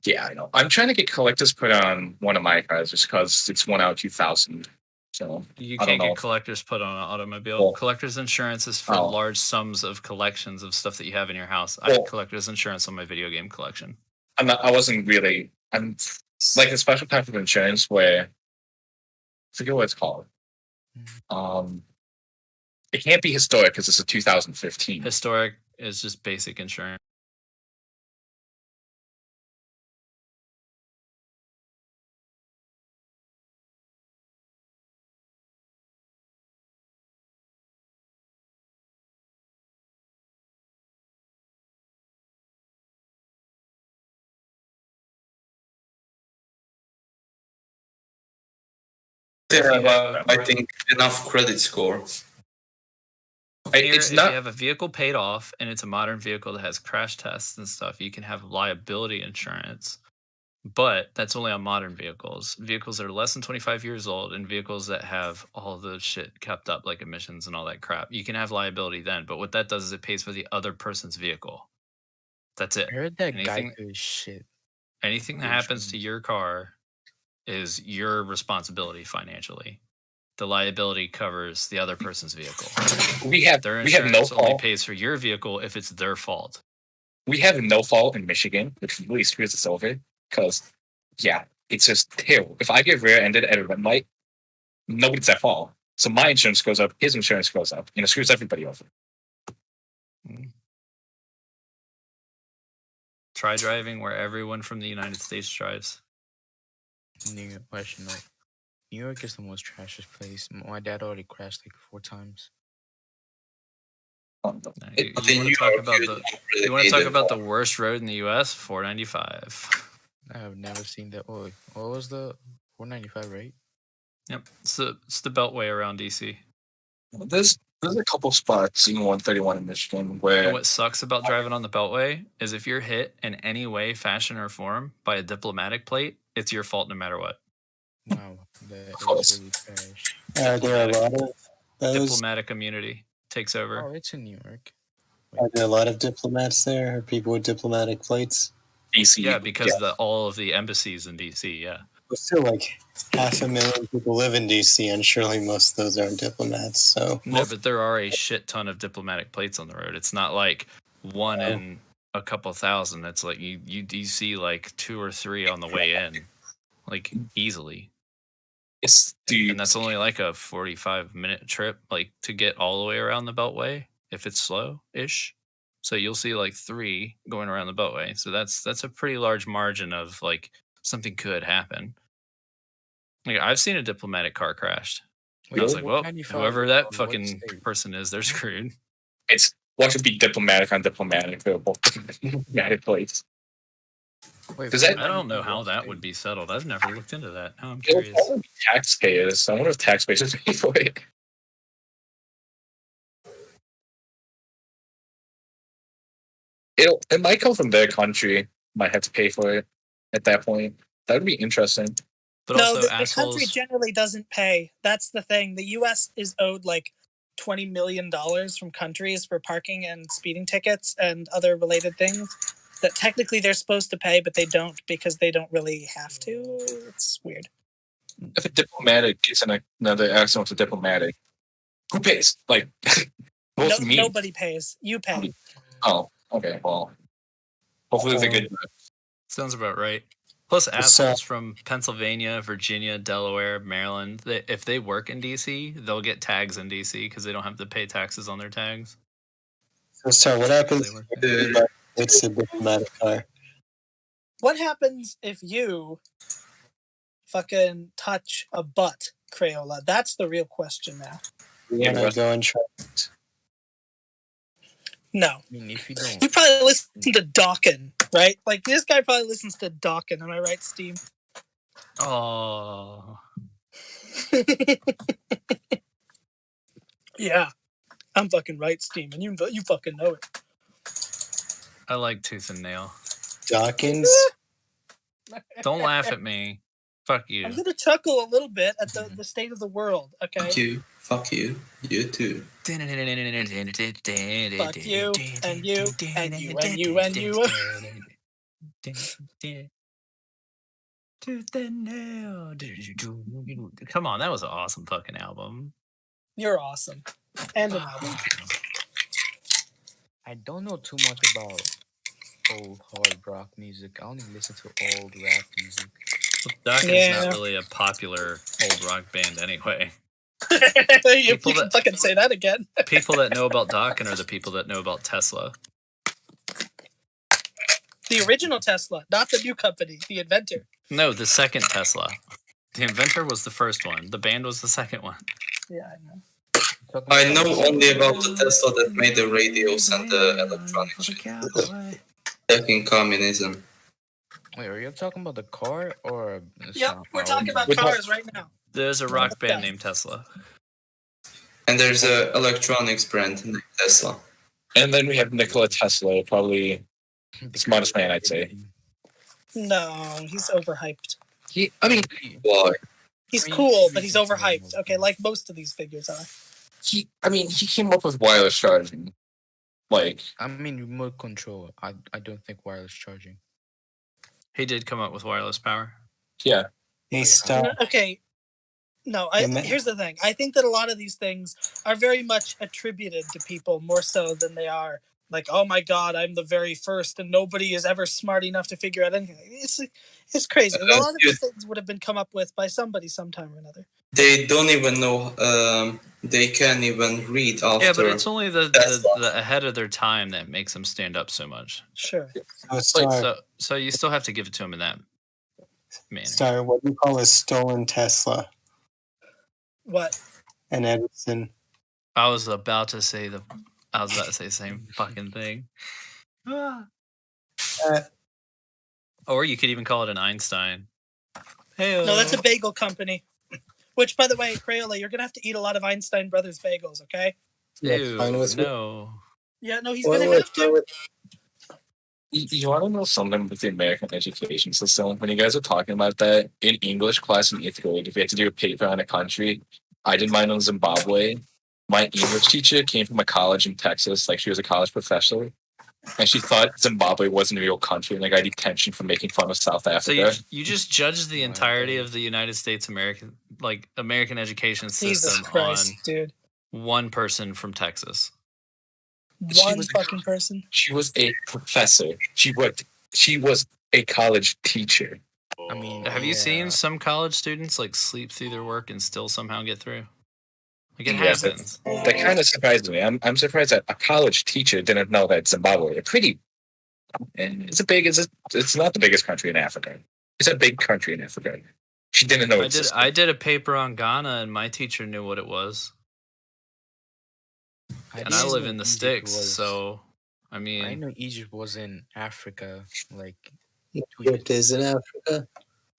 Yeah, I know. I'm trying to get collectors put on one of my cars just because it's one out of 2,000. So You I don't can't know get if- collector's put on an automobile. Well- Collector's insurance is for Oh. large sums of collections of stuff that you have in your house. I had Well- collector's insurance on my video game collection. I wasn't really. I'm like a special type of insurance where I forget what it's called. It can't be historic because it's a 2015. Historic is just basic insurance. They If you have, have- I think, enough credit score. Here, It's if not. you have a vehicle paid off and it's a modern vehicle that has crash tests and stuff, you can have liability insurance. But that's only on modern vehicles. Vehicles that are less than 25 years old and vehicles that have all the shit kept up, like emissions and all that crap, you can have liability then. But what that does is it pays for the other person's vehicle. That's it. I heard that Anything- Geico is shit. Anything that happens to your car is your responsibility financially. The liability covers the other person's vehicle. We have Their no insurance only fault. pays for your vehicle if it's their fault. We have no fault in Michigan, which really screws us over. Because it's just terrible. If I get rear-ended at a red light, nobody's at fault. So my insurance goes up, his insurance goes up, and it screws everybody over. Try driving where everyone from the United States drives. New York, question though. New York is the most trashiest place. My dad already crashed like 4 times. You want to talk about the worst road in the U.S.? 495. I have never seen that. Oh, what was the 495, right? Yep, it's the beltway around DC. There's a couple spots in 131 in Michigan where And what sucks about driving on the beltway is if you're hit in any way, fashion, or form by a diplomatic plate, it's your fault no matter what. Wow, that course. is really trash. Are there a lot of those? Diplomatic immunity takes over. Oh, it's in New York. Are there a lot of diplomats there? Or people with diplomatic plates? DC. Yeah, because all of the embassies in DC, yeah. But still, like 500,000 people live in DC, and surely most of those aren't diplomats. So No, but there are a shit ton of diplomatic plates on the road. It's not like one in a couple thousand. It's like you see like 2 or 3 on the way in, like easily. And that's only like a 45-minute trip, like to get all the way around the beltway if it's slow-ish. So you'll see like 3 going around the beltway. So that's a pretty large margin of like something could happen. Like I've seen a diplomatic car crashed. And I was like, well, 495 whoever on that what fucking state? person is, they're screwed. It's what should be diplomatic on diplomatic. Diplomatic plates. Wait, Does that- I don't know how that would be settled. I've never looked into that. Now I'm It'll curious. probably be taxpayers. I wonder if taxpayers pay for it. It might come from their country. Might have to pay for it at that point. That would be interesting. But No, also, the country assholes. generally doesn't pay. That's the thing. The U.S. is owed like $20 million from countries for parking and speeding tickets and other related things that technically they're supposed to pay, but they don't because they don't really have to. It's weird. If a diplomatic gets in another accident with a diplomatic, who pays? Like, both me. Nobody pays. You pay. Oh, okay. Well, hopefully they get. Sounds about right. Plus, So- assholes from Pennsylvania, Virginia, Delaware, Maryland, if they work in DC, they'll get tags in DC because they don't have to pay taxes on their tags. So, Star, what happens They if it's a diplomatic car? What happens if you fucking touch a butt, Crayola? That's the real question now. You want to go and try it? No. I mean, if you don't, You probably listen to Dawkin, right? Like, this guy probably listens to Dawkin. Am I right, Steam? Oh, Yeah. I'm fucking right, Steam, and you fucking know it. I like Tooth and Nail. Dawkins? Don't laugh at me. Fuck you. I'm gonna chuckle a little bit at the state of the world, okay? Fuck you. Fuck you. You too. Fuck you, and you, and you, and you, and you. Tooth and Nail. Come on, that was an awesome fucking album. You're awesome. And an album. I don't know too much about old hard rock music. I only listen to old rap music. Dawkins Yeah. not really a popular old rock band anyway. You can fucking say that again. People that know about Dawkins are the people that know about Tesla. The original Tesla, not the new company, the inventor. No, the second Tesla. The inventor was the first one. The band was the second one. Yeah, I know. I know only about the Tesla that made the radios and the electronic shit. Back in communism. Wait, are you talking about the car or? the Yep, sound? we're talking about We're cars right now. There's a rock Okay. band named Tesla. And there's a electronics brand named Tesla. And then we have Nikola Tesla, probably the smartest man, I'd say. No, he's overhyped. I mean, Why? He's cool, but he's overhyped. Okay, like most of these figures are. he came up with wireless charging. Like, I mean, remote control. I don't think wireless charging. He did come up with wireless power. yeah, Hey, Star. Okay. No, here's the thing. I think that a lot of these things are very much attributed to people more so than they are like, oh my god, I'm the very first and nobody is ever smart enough to figure out anything. It's crazy. And a lot of these things would have been come up with by somebody sometime or another. They don't even know. They can't even read after. Yeah, but it's only the ahead of their time that makes them stand up so much. Sure. So, Star, So you still have to give it to him in that manner. Star, what do you call a stolen Tesla? What? An Edison. I was about to say the same fucking thing. Uh, Or you could even call it an Einstein. Hey, No, that's a bagel company. Which, by the way, Crayola, you're gonna have to eat a lot of Einstein Brothers bagels, okay? Ew, fine with me. no. Yeah, no, he's Well, gonna have to. you want to know something with the American education system? When you guys are talking about that, in English class in 8th grade, if you had to do a paper on a country, I did mine on Zimbabwe. My English teacher came from a college in Texas, like she was a college professor, and she thought Zimbabwe wasn't a real country, and I got detention for making fun of South So Africa. you just judged the entirety of the United States American education Jesus system Christ, dude. on one person from Texas. One fucking person. She was a professor. She was a college teacher. I mean, Have you yeah. seen some college students like sleep through their work and still somehow get through? Like it Yeah, happens. That kind of surprised me. I'm surprised that a college teacher didn't know that Zimbabwe it's not the biggest country in Africa. It's a big country in Africa. She didn't know. I did a paper on Ghana and my teacher knew what it was. And I didn't live know in the Egypt sticks, was- so I I mean, know Egypt was in Africa. Like, Egypt is in Africa.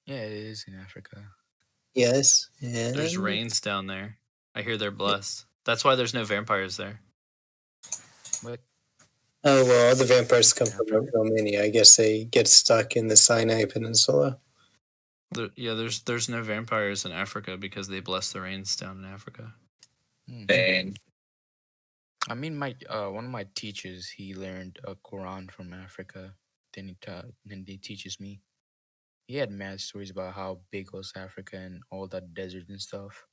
Yeah, it is in Africa. Yes, There's and rains down there. I hear they're blessed. That's why there's no vampires there. But oh well, all the vampires come from Africa? Romania. I guess they get stuck in the Sinai Peninsula. Yeah, there's no vampires in Africa because they bless the rains down in Africa. And I mean, my one of my teachers, he learned a Quran from Africa. Then he teaches me. He had mad stories about how big was Africa and all that desert and stuff.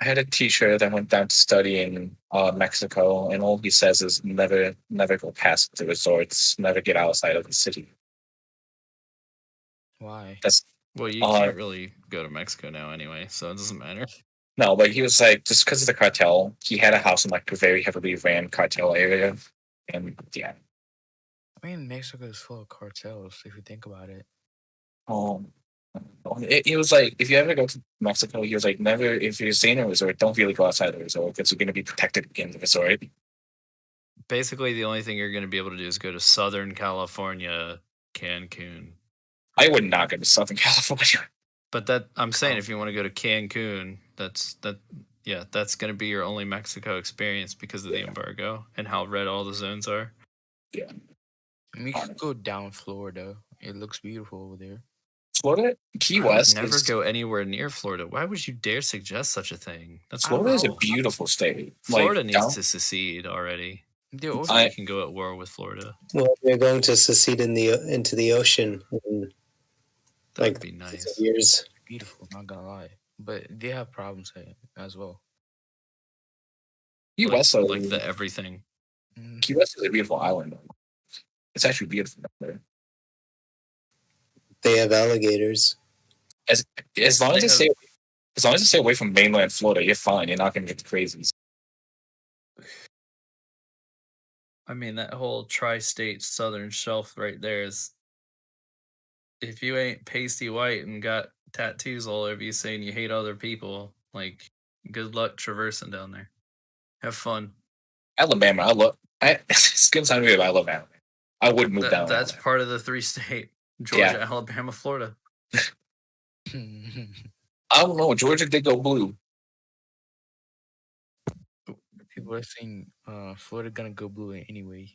I had a teacher that went down to study in Mexico, and all he says is never go past the resorts, never get outside of the city. Why? That's Well, you can't really go to Mexico now anyway, so it doesn't matter. no, but he was like, just because of the cartel, he had a house in like a very heavily ran cartel area, and yeah. I mean, Mexico is full of cartels if you think about it. It was like, if you ever go to Mexico, he was like, never, if you're staying in a resort, don't really go outside the resort because you're going to be protected in the resort. Basically, the only thing you're going to be able to do is go to Southern California, Cancun. I would not go to Southern California. But that I'm saying, if you want to go to Cancun, that's going to be your only Mexico experience because of the embargo and how red all the zones are. Yeah. I mean, you could go down Florida. It looks beautiful over there. Florida, Key I West. would never go anywhere near Florida. Why would you dare suggest such a thing? That's Florida is a horrible. beautiful state. Florida like, needs to secede already. They're So we can go at war with Florida. Well, they're going to secede into the ocean in That like would be nice. years. beautiful, not gonna lie. But they have problems as well. Key Like, West, like the everything. Key West is a beautiful island. It's actually beautiful down there. They have alligators. As long as you stay away from mainland Florida, you're fine. You're not going to get the crazies. I mean, that whole tri-state southern shelf right there is. If you ain't pasty white and got tattoos all over you saying you hate other people, like, good luck traversing down there. Have fun. Alabama, it's gonna sound weird, but I love Alabama. I would move down. That's Alabama. part of the 3-state: Georgia, Alabama, Florida. I don't know. Georgia did go blue. People are saying Florida gonna go blue anyway.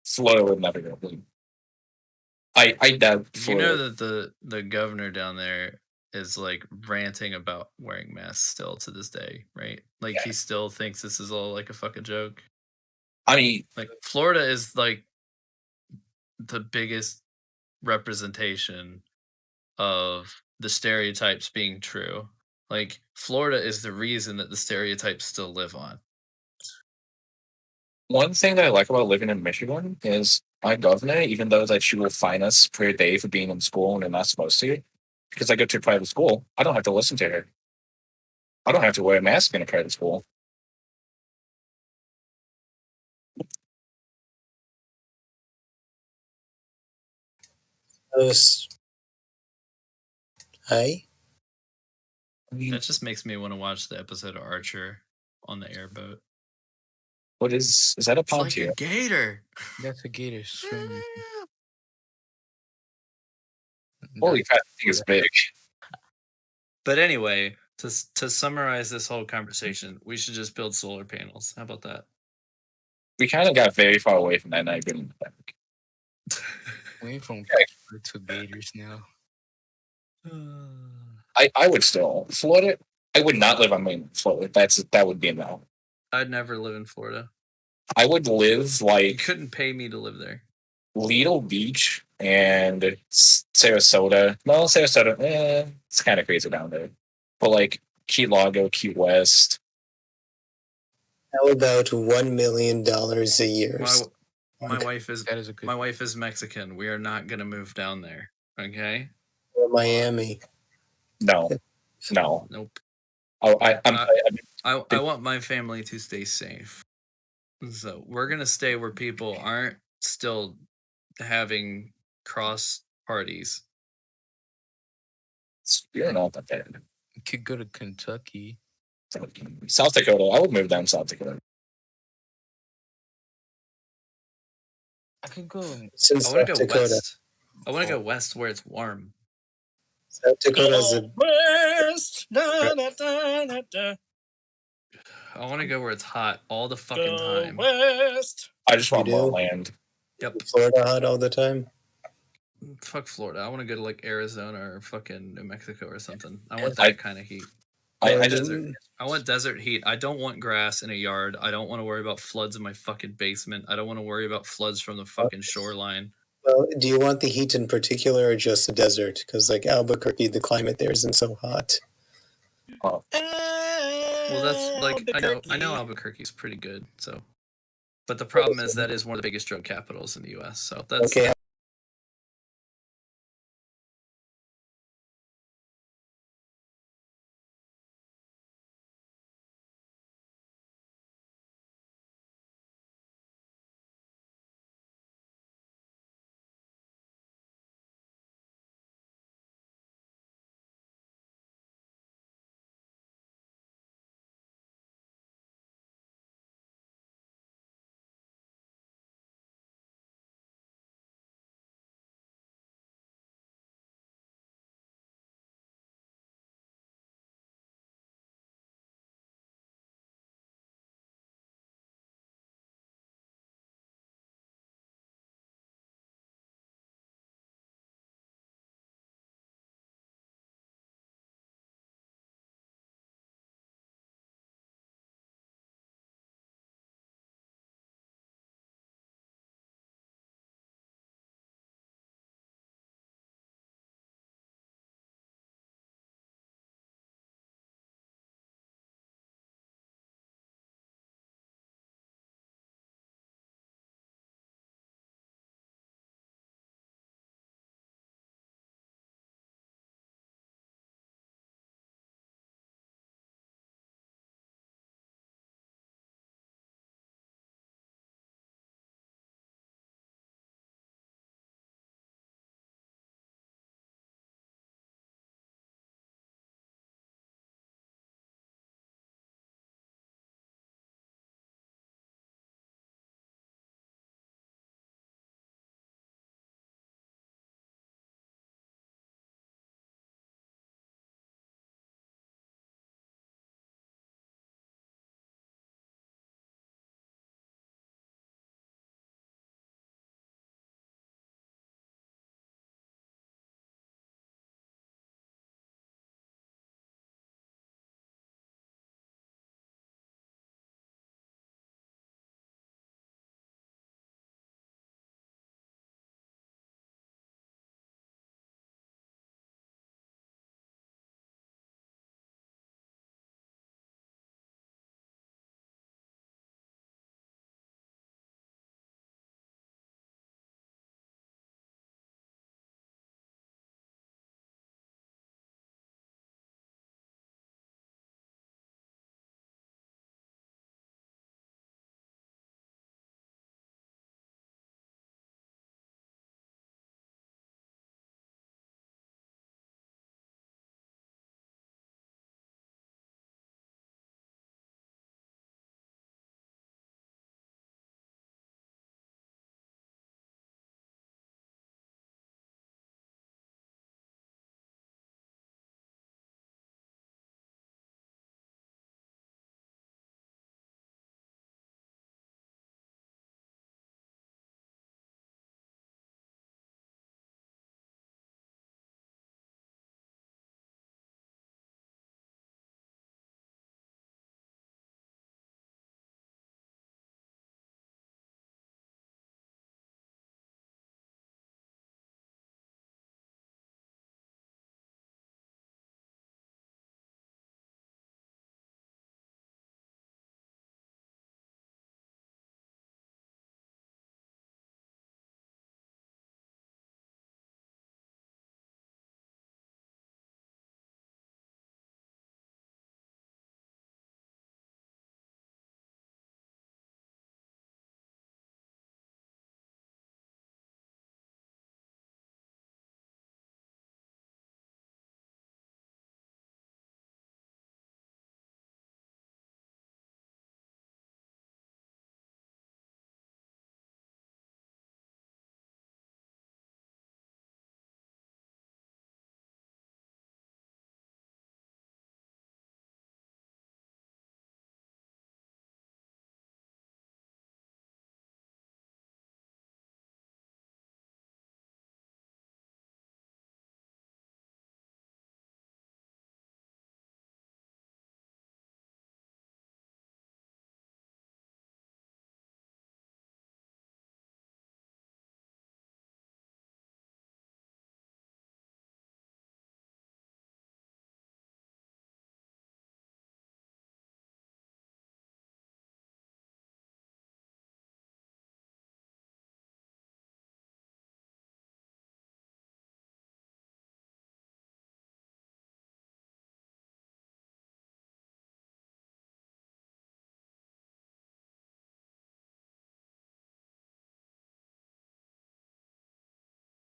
Florida would never go blue. I doubt. Florida. You know that the governor down there is like ranting about wearing masks still to this day, right? Like he still thinks this is all like a fucking joke. I mean, like Florida is like the biggest representation of the stereotypes being true. Like Florida is the reason that the stereotypes still live on. One thing that I like about living in Michigan is my governor, even though that she will fine us per day for being in school and they're not supposed to, because I go to a private school, I don't have to listen to her. I don't have to wear a mask in a private school. Hi. That just makes me want to watch the episode of Archer on the airboat. What is that a pontoon? It's like a gator. That's a gator swimming. Holy crap, the thing is big. But anyway, to summarize this whole conversation, we should just build solar panels. How about that? We kind of got very far away from that night. Went from to gators now. I would still Florida. I would not live on mainland Florida. That would be a no. I'd never live in Florida. I would live like you couldn't pay me to live there. Lido Beach and Sarasota. No, Sarasota. It's kind of crazy down there. But like Key Largo, Key West. How about $1 million a year? My wife is Mexican. We are not gonna move down there. Okay. Or Miami. No. Nope. Oh, I want my family to stay safe. So we're gonna stay where people aren't still having cross parties. You're not that bad. You could go to Kentucky. South Dakota. I would move down to South Dakota. I could go. It's in I South want to go Dakota. west. I want to go west where it's warm. South Dakota is a West. Da, da, da, da, da. I want to go where it's hot all the fucking Go time. west. I just want You more do? land. Yep. Florida hot all the time. Fuck Florida. I want to go to like Arizona or fucking New Mexico or something. I want I- that kind of heat. I just I want desert heat. I don't want grass in a yard. I don't want to worry about floods in my fucking basement. I don't want to worry about floods from the fucking shoreline. Well, do you want the heat in particular or just the desert? Because like Albuquerque, the climate there isn't so hot. Well, that's like I know Albuquerque's pretty good. So, but the problem is that is one of the biggest drug capitals in the U.S. So that's Okay,